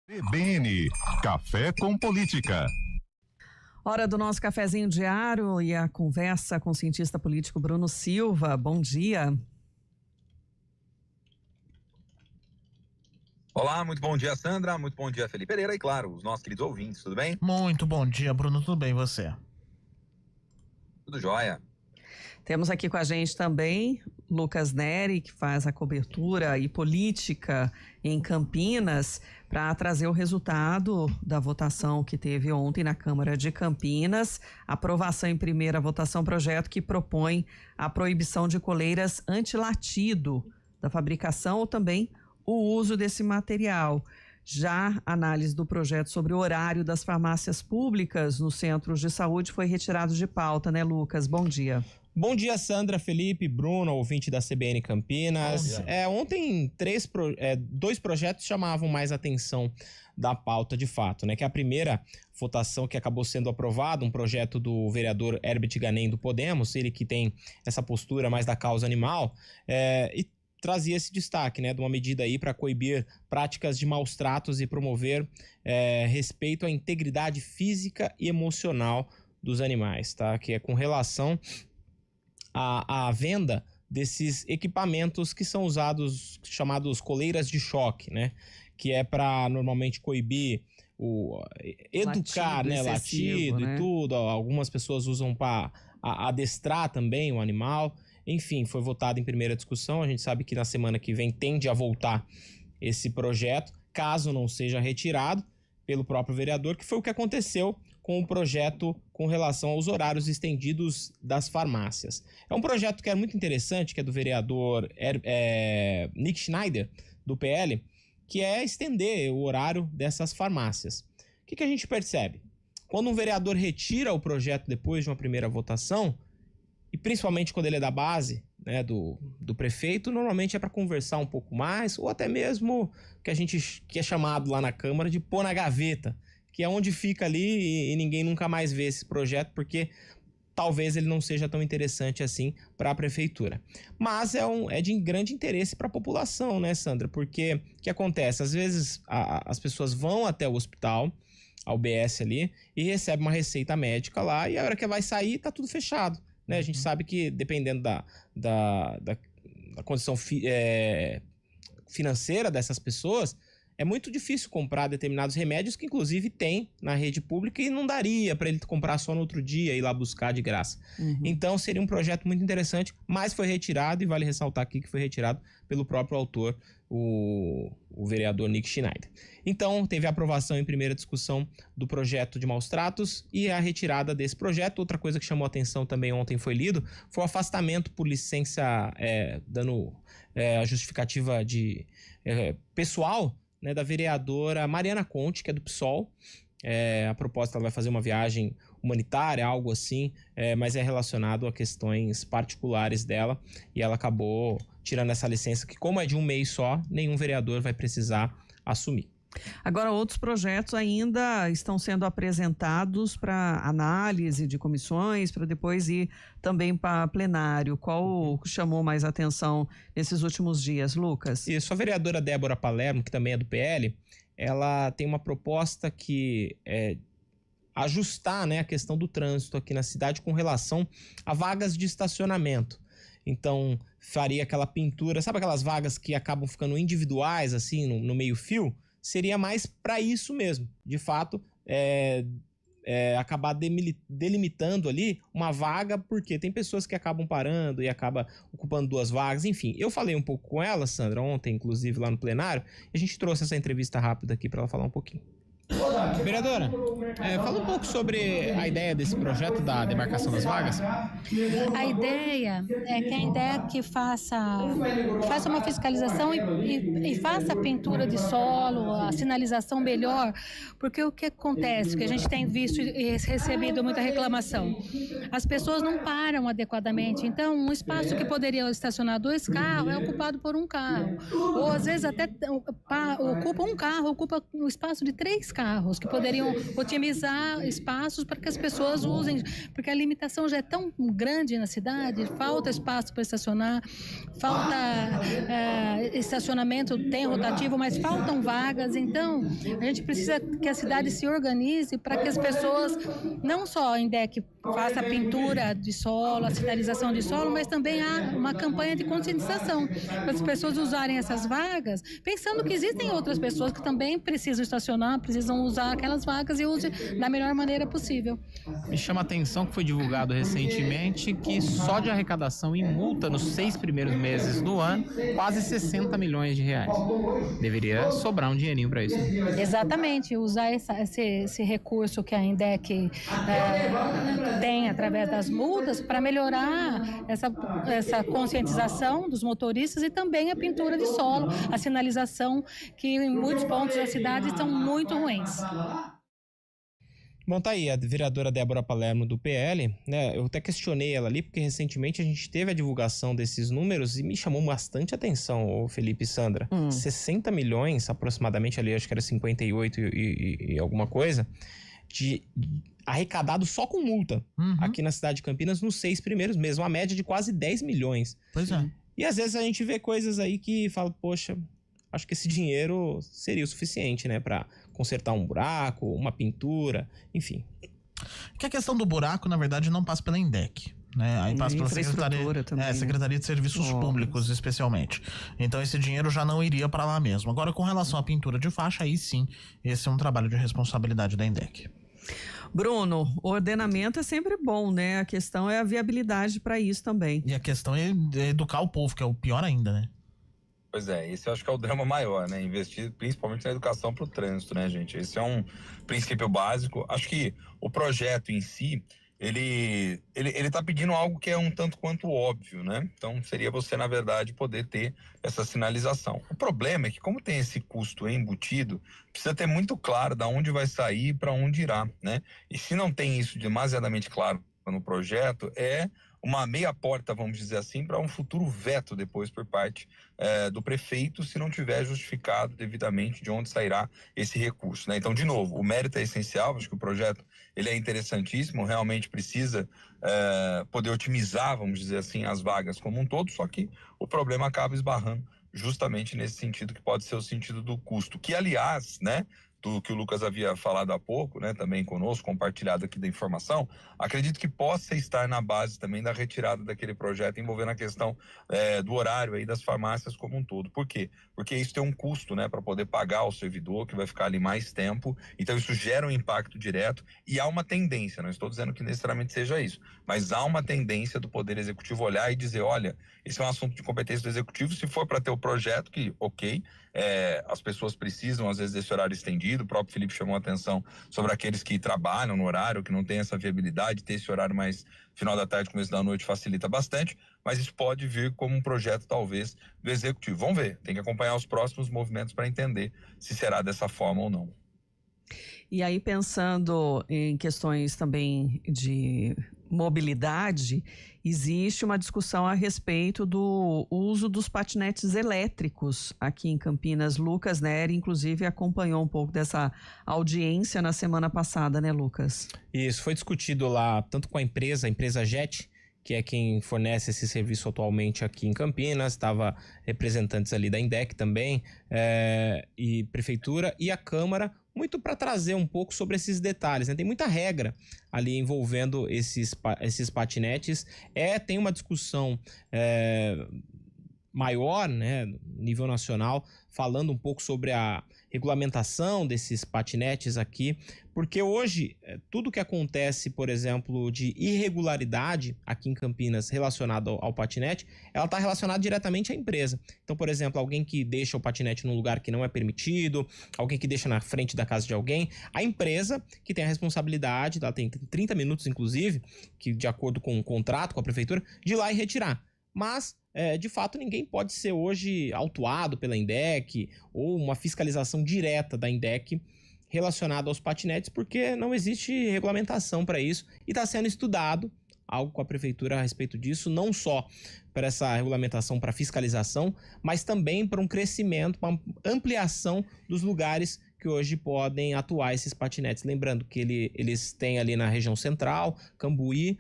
CBN, Café com Política. Hora do nosso cafezinho diário e a conversa com o cientista político Bruno Silva. Bom dia. Olá, muito bom dia, Sandra, muito bom dia, Felipe Pereira e, claro, os nossos queridos ouvintes, tudo bem? Muito bom dia, Bruno, tudo bem, e você? Tudo jóia. Temos aqui com a gente também Lucas Neri, que faz a cobertura e política em Campinas, para trazer o resultado da votação que teve ontem na Câmara de Campinas. Aprovação em primeira votação, projeto que propõe a proibição de coleiras antilatido da fabricação ou também o uso desse material. Já a análise do projeto sobre o horário das farmácias públicas nos centros de saúde foi retirado de pauta, né, Lucas? Bom dia. Bom dia, Sandra, Felipe, Bruno, ouvinte da CBN Campinas. Ontem dois projetos chamavam mais atenção da pauta de fato, né? Que é a primeira votação que acabou sendo aprovada, um projeto do vereador Herbert Ganem do Podemos, ele que tem essa postura mais da causa animal, e trazia esse destaque, né, de uma medida aí para coibir práticas de maus tratos e promover respeito à integridade física e emocional dos animais, tá? Que é com relação à venda desses equipamentos que são usados, chamados coleiras de choque, né? Que é para normalmente coibir educar, latido, né? Latido, né? E tudo. Algumas pessoas usam para adestrar também o animal. Enfim, foi votado em primeira discussão. A gente sabe que na semana que vem tende a voltar esse projeto, caso não seja retirado pelo próprio vereador, que foi o que aconteceu com o projeto com relação aos horários estendidos das farmácias. É um projeto que é muito interessante, que é do vereador Nick Schneider, do PL, que é estender o horário dessas farmácias. O que a gente percebe? Quando um vereador retira o projeto depois de uma primeira votação, e principalmente quando ele é da base, né, do prefeito, normalmente é para conversar um pouco mais, ou até mesmo que é chamado lá na Câmara de pôr na gaveta, que é onde fica ali e ninguém nunca mais vê esse projeto, porque talvez ele não seja tão interessante assim para a prefeitura. Mas é de grande interesse para a população, né, Sandra? Porque o que acontece? Às vezes as pessoas vão até o hospital, ao UBS ali, e recebem uma receita médica lá, e a hora que vai sair tá tudo fechado. Né? A gente sabe que dependendo da condição financeira dessas pessoas, é muito difícil comprar determinados remédios que inclusive tem na rede pública e não daria para ele comprar só no outro dia e ir lá buscar de graça. Então seria um projeto muito interessante, mas foi retirado, e vale ressaltar aqui que foi retirado pelo próprio autor, o vereador Nick Schneider. Então teve a aprovação em primeira discussão do projeto de maus tratos e a retirada desse projeto. Outra coisa que chamou atenção também ontem foi lido, foi o afastamento por licença, dando a justificativa de pessoal, né, da vereadora Mariana Conte, que é do PSOL. A proposta, ela vai fazer uma viagem humanitária, algo assim, mas é relacionado a questões particulares dela, e ela acabou tirando essa licença que, como é de um mês só, nenhum vereador vai precisar assumir. Agora, outros projetos ainda estão sendo apresentados para análise de comissões, para depois ir também para plenário. Qual chamou mais atenção nesses últimos dias, Lucas? Isso, a vereadora Débora Palermo, que também é do PL, ela tem uma proposta que é ajustar, né, a questão do trânsito aqui na cidade com relação a vagas de estacionamento. Então, faria aquela pintura, sabe aquelas vagas que acabam ficando individuais, assim, no meio-fio? Seria mais para isso mesmo, de fato, acabar delimitando ali uma vaga, porque tem pessoas que acabam parando e acabam ocupando duas vagas. Enfim, eu falei um pouco com ela, Sandra, ontem, inclusive, lá no plenário, e a gente trouxe essa entrevista rápida aqui para ela falar um pouquinho. Vereadora, fala um pouco sobre a ideia desse projeto da demarcação das vagas. A ideia é que a INDEC faça uma fiscalização e faça a pintura de solo, a sinalização melhor, porque o que acontece, que a gente tem visto e recebido muita reclamação, as pessoas não param adequadamente, então um espaço que poderia estacionar 2 carros é ocupado por 1 carro, ou às vezes até ocupa 1 carro, ocupa um espaço de 3 carros, que poderiam otimizar espaços para que as pessoas usem, porque a limitação já é tão grande na cidade, falta espaço para estacionar, falta estacionamento, tem rotativo, mas faltam vagas. Então a gente precisa que a cidade se organize para que as pessoas, não só a INDEC faça a pintura de solo, a sinalização de solo, mas também há uma campanha de conscientização para as pessoas usarem essas vagas, pensando que existem outras pessoas que também precisam estacionar, precisam usar aquelas vagas e use da melhor maneira possível. Me chama a atenção que foi divulgado recentemente que só de arrecadação e multa nos 6 primeiros meses do ano, quase 60 milhões de reais. Deveria sobrar um dinheirinho para isso. Exatamente, usar esse recurso que a INDEC tem através das multas para melhorar essa conscientização dos motoristas e também a pintura de solo, a sinalização, que em muitos pontos da cidade são muito ruins. Bom, tá aí a vereadora Débora Palermo do PL, né? Eu até questionei ela ali, porque recentemente a gente teve a divulgação desses números e me chamou bastante atenção, o Felipe e Sandra. 60 milhões, aproximadamente ali, acho que era 58 e alguma coisa, de arrecadado só com multa aqui na cidade de Campinas nos 6 primeiros meses, uma média de quase 10 milhões. Pois é. E às vezes a gente vê coisas aí que fala, poxa, acho que esse dinheiro seria o suficiente, né, para consertar um buraco, uma pintura, enfim. Que a questão do buraco, na verdade, não passa pela INDEC, né? Aí passa pela Secretaria de Serviços Públicos, especialmente. Então esse dinheiro já não iria para lá mesmo. Agora, com relação à pintura de faixa, aí sim, esse é um trabalho de responsabilidade da INDEC. Bruno, ordenamento é sempre bom, né? A questão é a viabilidade para isso também. E a questão é educar o povo, que é o pior ainda, né? Pois é, esse eu acho que é o drama maior, né? Investir principalmente na educação para o trânsito, né, gente? Esse é um princípio básico. Acho que o projeto em si, ele tá pedindo algo que é um tanto quanto óbvio, né? Então, seria você, na verdade, poder ter essa sinalização. O problema é que, como tem esse custo embutido, precisa ter muito claro de onde vai sair e para onde irá, né? E se não tem isso demasiadamente claro no projeto, é uma meia porta, vamos dizer assim, para um futuro veto depois por parte do prefeito, se não tiver justificado devidamente de onde sairá esse recurso, né? Então, de novo, o mérito é essencial, acho que o projeto ele é interessantíssimo, realmente precisa poder otimizar, vamos dizer assim, as vagas como um todo, só que o problema acaba esbarrando justamente nesse sentido que pode ser o sentido do custo, que aliás, né, do que o Lucas havia falado há pouco, né, também conosco, compartilhado aqui da informação, acredito que possa estar na base também da retirada daquele projeto envolvendo a questão do horário aí das farmácias como um todo. Por quê? Porque isso tem um custo, né, para poder pagar o servidor, que vai ficar ali mais tempo, então isso gera um impacto direto e há uma tendência, não estou dizendo que necessariamente seja isso, mas há uma tendência do Poder Executivo olhar e dizer, olha, esse é um assunto de competência do Executivo, se for para ter o projeto, que ok, as pessoas precisam às vezes desse horário estendido, o próprio Felipe chamou a atenção sobre aqueles que trabalham no horário, que não tem essa viabilidade, ter esse horário mais final da tarde, começo da noite facilita bastante, mas isso pode vir como um projeto talvez do Executivo. Vamos ver, tem que acompanhar os próximos movimentos para entender se será dessa forma ou não. E aí, pensando em questões também de mobilidade, existe uma discussão a respeito do uso dos patinetes elétricos aqui em Campinas. Lucas Neri, inclusive, acompanhou um pouco dessa audiência na semana passada, né, Lucas? Isso, foi discutido lá tanto com a empresa JET, que é quem fornece esse serviço atualmente aqui em Campinas, estava representantes ali da INDEC também, e Prefeitura e a Câmara, muito para trazer um pouco sobre esses detalhes, né? Tem muita regra ali envolvendo esses patinetes, tem uma discussão maior, né, nível nacional, falando um pouco sobre a regulamentação desses patinetes aqui, porque hoje tudo que acontece, por exemplo, de irregularidade aqui em Campinas relacionado ao patinete, ela está relacionada diretamente à empresa. Então, por exemplo, alguém que deixa o patinete num lugar que não é permitido, alguém que deixa na frente da casa de alguém, a empresa que tem a responsabilidade, ela tem 30 minutos inclusive, que de acordo com o contrato com a prefeitura, de ir lá e retirar. Mas, de fato, ninguém pode ser hoje autuado pela INDEC ou uma fiscalização direta da INDEC relacionada aos patinetes, porque não existe regulamentação para isso e está sendo estudado algo com a prefeitura a respeito disso, não só para essa regulamentação para fiscalização, mas também para um crescimento, uma ampliação dos lugares que hoje podem atuar esses patinetes. Lembrando que eles têm ali na região central, Cambuí,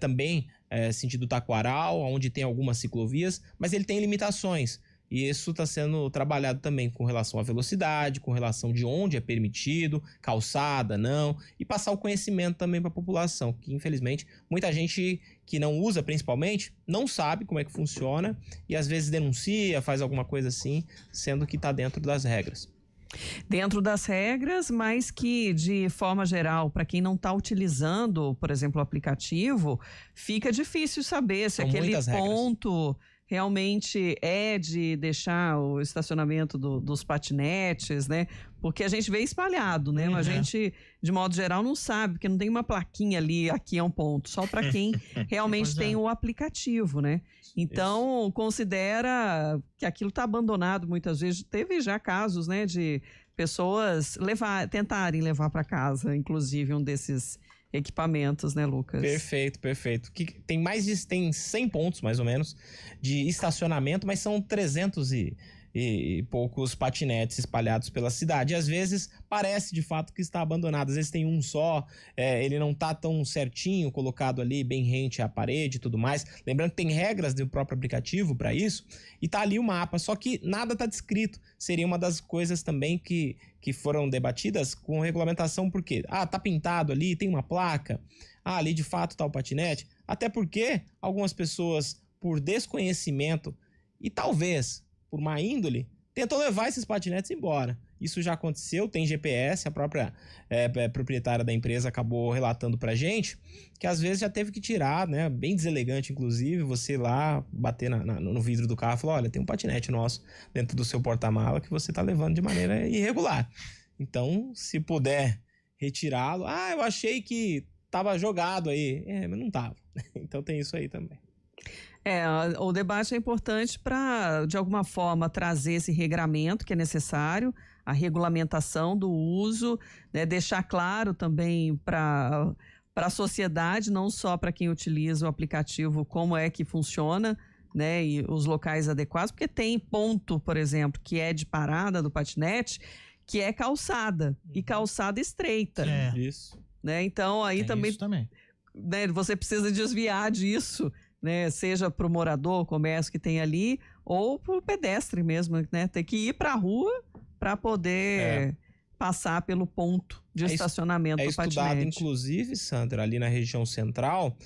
também sentido Taquaral, onde tem algumas ciclovias, mas ele tem limitações. E isso está sendo trabalhado também com relação à velocidade, com relação de onde é permitido, calçada, não, e passar o conhecimento também para a população, que infelizmente muita gente que não usa principalmente, não sabe como é que funciona e às vezes denuncia, faz alguma coisa assim, sendo que está dentro das regras. Dentro das regras, mas que de forma geral, para quem não está utilizando, por exemplo, o aplicativo, fica difícil saber se aquele ponto realmente é de deixar o estacionamento dos patinetes, né? Porque a gente vê espalhado, né? Mas a gente, de modo geral, não sabe, porque não tem uma plaquinha ali, aqui é um ponto, só para quem realmente tem o aplicativo, né? Então, considera que aquilo está abandonado muitas vezes. Teve já casos, né, de pessoas tentarem levar para casa, inclusive, um desses equipamentos, né, Lucas? Perfeito. Tem 100 pontos, mais ou menos, de estacionamento, mas são 300 e poucos patinetes espalhados pela cidade. E às vezes parece de fato que está abandonado. Às vezes tem um só, ele não está tão certinho colocado ali, bem rente à parede e tudo mais. Lembrando que tem regras do próprio aplicativo para isso, e tá ali o mapa, só que nada está descrito. Seria uma das coisas também que foram debatidas com regulamentação, porque tá pintado ali, tem uma placa, ali de fato tá o patinete. Até porque algumas pessoas, por desconhecimento e talvez por má índole, tentam levar esses patinetes embora. Isso já aconteceu, tem GPS, a própria proprietária da empresa acabou relatando pra gente, que às vezes já teve que tirar, né, bem deselegante inclusive, você ir lá bater no vidro do carro e falar, olha, tem um patinete nosso dentro do seu porta-mala que você tá levando de maneira irregular. Então, se puder retirá-lo, eu achei que tava jogado aí, mas não tava. Então tem isso aí também. O debate é importante para, de alguma forma, trazer esse regramento que é necessário, a regulamentação do uso, né, deixar claro também para a sociedade, não só para quem utiliza o aplicativo, como é que funciona, né, e os locais adequados, porque tem ponto, por exemplo, que é de parada do patinete, que é calçada, e calçada estreita. Isso. Né? Então, aí também, né, você precisa desviar disso, né, seja para o morador, o comércio que tem ali, ou para o pedestre mesmo, né, ter que ir para a rua para poder passar pelo ponto de estacionamento do patinete. É estudado, inclusive, Sandra, ali na região central,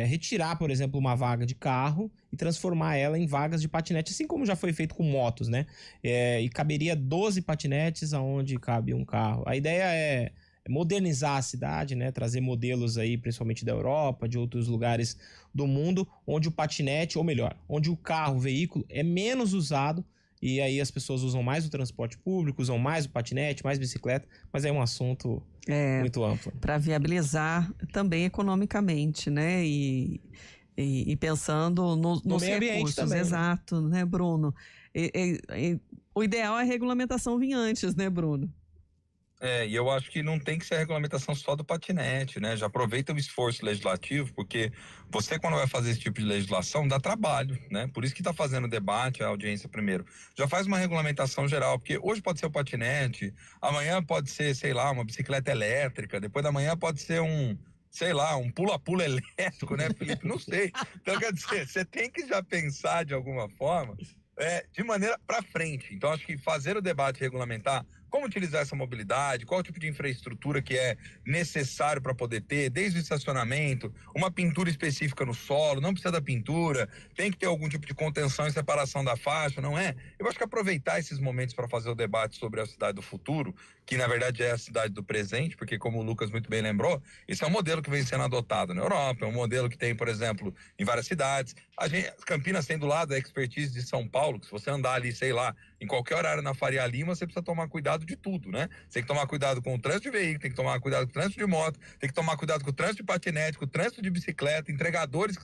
retirar, por exemplo, uma vaga de carro e transformar ela em vagas de patinete, assim como já foi feito com motos, né? E caberia 12 patinetes aonde cabe um carro. A ideia é modernizar a cidade, né? Trazer modelos aí, principalmente da Europa, de outros lugares do mundo, onde o patinete, ou melhor, onde o carro, o veículo é menos usado, e aí as pessoas usam mais o transporte público, usam mais o patinete, mais bicicleta, mas é um assunto muito amplo. Para viabilizar também economicamente, né? E pensando nos recursos, também, exato, né, Bruno? O ideal é a regulamentação vir antes, né, Bruno? E eu acho que não tem que ser a regulamentação só do patinete, né? Já aproveita o esforço legislativo, porque você, quando vai fazer esse tipo de legislação, dá trabalho, né? Por isso que está fazendo o debate, a audiência primeiro. Já faz uma regulamentação geral, porque hoje pode ser o patinete, amanhã pode ser, sei lá, uma bicicleta elétrica, depois da manhã pode ser um pula-pula elétrico, né, Felipe? Não sei. Então, quer dizer, você tem que já pensar de alguma forma de maneira para frente. Então, acho que fazer o debate regulamentar como utilizar essa mobilidade, qual tipo de infraestrutura que é necessário para poder ter, desde o estacionamento, uma pintura específica no solo, não precisa da pintura, tem que ter algum tipo de contenção e separação da faixa, não é? Eu acho que aproveitar esses momentos para fazer o debate sobre a cidade do futuro, que na verdade é a cidade do presente, porque como o Lucas muito bem lembrou, esse é um modelo que vem sendo adotado na Europa, é um modelo que tem, por exemplo, em várias cidades. Campinas tem do lado a expertise de São Paulo, que se você andar ali, sei lá, em qualquer horário na Faria Lima, você precisa tomar cuidado de tudo, né? Você tem que tomar cuidado com o trânsito de veículo, tem que tomar cuidado com o trânsito de moto, tem que tomar cuidado com o trânsito de patinete, com o trânsito de bicicleta, entregadores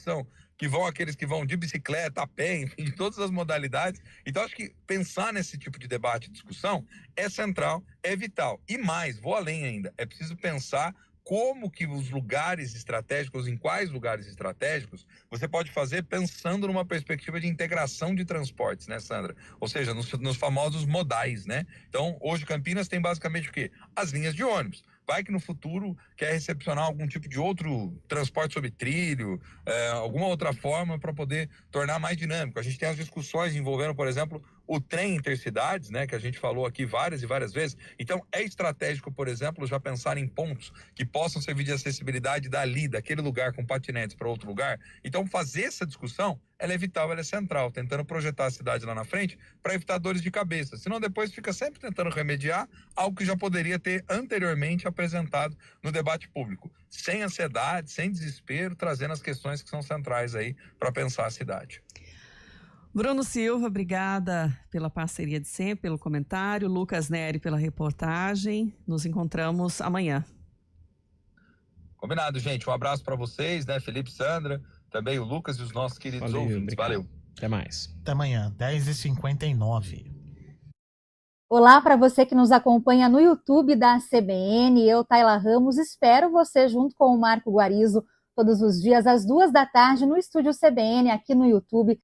aqueles que vão de bicicleta, a pé, enfim, de todas as modalidades. Então, acho que pensar nesse tipo de debate e discussão é central, é vital. E mais, vou além ainda, é preciso pensar como que os lugares estratégicos, em quais lugares estratégicos, você pode fazer pensando numa perspectiva de integração de transportes, né, Sandra? Ou seja, nos famosos modais, né? Então, hoje Campinas tem basicamente o quê? As linhas de ônibus. Vai que no futuro quer recepcionar algum tipo de outro transporte sobre trilho, alguma outra forma para poder tornar mais dinâmico. A gente tem as discussões envolvendo, por exemplo, o trem intercidades, né, que a gente falou aqui várias e várias vezes. Então, é estratégico, por exemplo, já pensar em pontos que possam servir de acessibilidade daquele lugar com patinetes para outro lugar. Então, fazer essa discussão, ela é vital, ela é central, tentando projetar a cidade lá na frente para evitar dores de cabeça. Senão, depois fica sempre tentando remediar algo que já poderia ter anteriormente apresentado no debate público. Sem ansiedade, sem desespero, trazendo as questões que são centrais aí para pensar a cidade. Bruno Silva, obrigada pela parceria de sempre, pelo comentário. Lucas Neri pela reportagem. Nos encontramos amanhã. Combinado, gente. Um abraço para vocês, né? Felipe, Sandra, também o Lucas e os nossos queridos ouvintes. Obrigado. Valeu. Até mais. Até amanhã, 10h59. Olá para você que nos acompanha no YouTube da CBN. Eu, Tayla Ramos, espero você junto com o Marco Guarizo todos os dias às 14h no estúdio CBN aqui no YouTube.